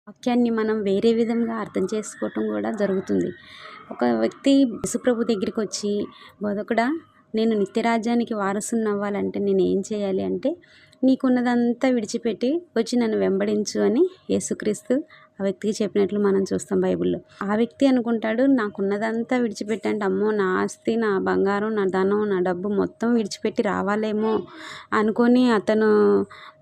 వాక్యాన్ని మనం వేరే విధంగా అర్థం చేసుకోవటం కూడా జరుగుతుంది. ఒక వ్యక్తి యేసుప్రభు దగ్గరికి వచ్చి, బోధకుడా, నేను నిత్యరాజ్యానికి వారసుని అవ్వాలంటే నేను ఏం చేయాలి అంటే, నీకున్నదంతా విడిచిపెట్టి వచ్చి నన్ను వెంబడించు అని యేసుక్రీస్తు ఆ వ్యక్తికి చెప్పినట్లు మనం చూస్తాం బైబిల్లో. ఆ వ్యక్తి అనుకుంటాడు, నాకున్నదంతా విడిచిపెట్టంటే అమ్మో, నా ఆస్తి, నా బంగారం, నా ధనం, నా డబ్బు మొత్తం విడిచిపెట్టి రావాలేమో అనుకొని అతను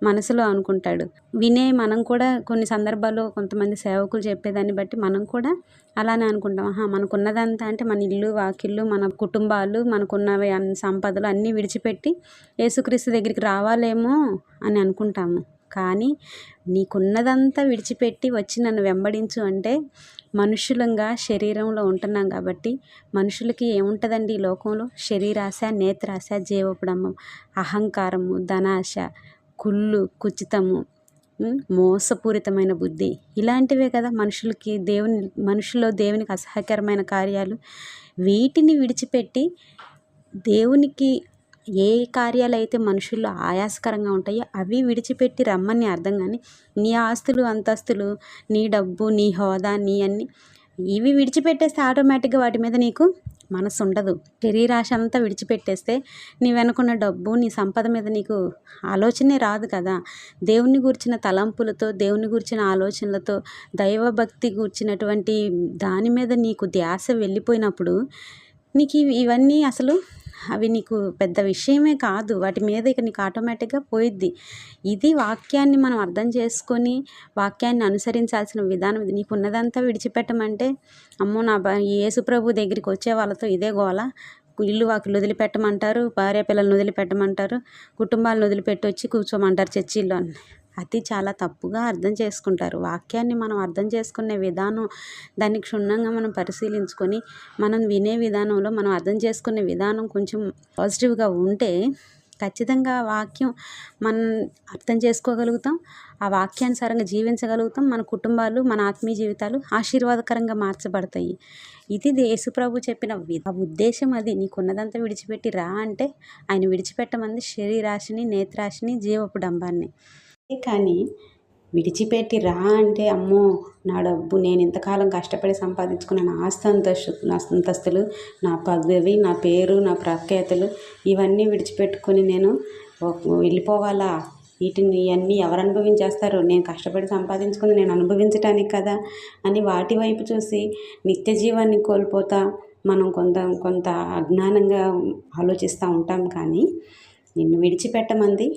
మనసులో అనుకుంటాడు. వినే మనం కూడా కొన్ని సందర్భాల్లో కొంతమంది సేవకులు చెప్పేదాన్ని బట్టి మనం కూడా అలానే అనుకుంటాం. మనకున్నదంతా అంటే మన ఇల్లు, వాకిళ్ళు, మన కుటుంబాలు, మనకున్నవి సంపదలు అన్నీ విడిచిపెట్టి యేసుక్రీస్తు దగ్గరికి రావాలేమో అని అనుకుంటాము. కానీ నీకున్నదంతా విడిచిపెట్టి వచ్చి నన్ను వెంబడించు అంటే, మనుషులంగా శరీరంలో ఉంటున్నాం కాబట్టి మనుషులకి ఏముంటుందండి ఈ లోకంలో? శరీరాశ, నేత్రాశ, జీవపుడమ్మం, అహంకారము, ధనాశ, కుళ్ళు, కుచితము, మోసపూరితమైన బుద్ధి, ఇలాంటివే కదా మనుషుల్లో దేవునికి అసహ్యకరమైన కార్యాలు. వీటిని విడిచిపెట్టి దేవునికి ఏ కార్యాలు అయితే మనుషుల్లో ఆయాసకరంగా ఉంటాయో అవి విడిచిపెట్టి రమ్మని అర్థం. కానీ నీ ఆస్తులు, అంతస్తులు, నీ డబ్బు, నీ హోదా, నీ అన్ని ఇవి విడిచిపెట్టేస్తే ఆటోమేటిక్గా వాటి మీద నీకు మనసు ఉండదు. శరీరాశ అంతా విడిచిపెట్టేస్తే నీ వెనుకున్న డబ్బు, నీ సంపద మీద నీకు ఆలోచనే రాదు కదా. దేవుని గూర్చిన తలంపులతో, దేవుని గూర్చిన ఆలోచనలతో, దైవభక్తి గూర్చినటువంటి దాని మీద నీకు ధ్యాస వెళ్ళిపోయినప్పుడు నీకు ఇవన్నీ అసలు అవి నీకు పెద్ద విషయమే కాదు. వాటి మీద ఇక నీకు ఆటోమేటిక్గా పోయిద్ది. ఇది వాక్యాన్ని మనం అర్థం చేసుకొని వాక్యాన్ని అనుసరించాల్సిన విధానం ఇది. నీకు ఉన్నదంతా విడిచిపెట్టమంటే, అమ్మో, యేసుప్రభు దగ్గరికి వచ్చే వాళ్ళతో ఇదే గోల. ఇల్లు వాకిళ్ళు వదిలిపెట్టమంటారు, భార్య పిల్లల్ని వదిలిపెట్టమంటారు, కుటుంబాలను వదిలిపెట్టి వచ్చి కూర్చోమంటారు చర్చిల్లో అని. అది చాలా తప్పుగా అర్థం చేసుకుంటారు. వాక్యాన్ని మనం అర్థం చేసుకునే విధానం, దాన్ని క్షుణ్ణంగా మనం పరిశీలించుకొని మనం వినే విధానంలో మనం అర్థం చేసుకునే విధానం కొంచెం పాజిటివ్గా ఉంటే ఖచ్చితంగా వాక్యం మనం అర్థం చేసుకోగలుగుతాం, ఆ వాక్యానుసారంగా జీవించగలుగుతాం. మన కుటుంబాలు, మన ఆత్మీయ జీవితాలు ఆశీర్వాదకరంగా మార్చబడతాయి. ఇది యేసుప్రభు చెప్పిన ఉద్దేశం. అది నీకున్నదంతా విడిచిపెట్టి రా అంటే ఆయన విడిచిపెట్టమంది శరీరాశని, నేత్రాశని, జీవపు డంబాన్ని. కానీ విడిచిపెట్టి రా అంటే, అమ్మో, నా డబ్బు, నేను ఇంతకాలం కష్టపడి సంపాదించుకున్న నా అంతస్తులు, నా పదవి, నా పేరు, నా ప్రఖ్యాతులు ఇవన్నీ విడిచిపెట్టుకొని నేను వెళ్ళిపోవాలా? ఇవన్నీ ఎవరు అనుభవించేస్తారు? నేను కష్టపడి సంపాదించుకుంది నేను అనుభవించటానికి కదా అని వాటి వైపు చూసి నిత్య జీవాన్ని కోల్పోతా మనం కొంత అజ్ఞానంగా ఆలోచిస్తూ ఉంటాం. కానీ నిన్ను విడిచిపెట్టమంది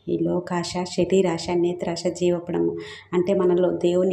ఈ లోకాశ, శరీరాశ, నేత్రాశ, జీవపుడము అంటే మనలో దేవుని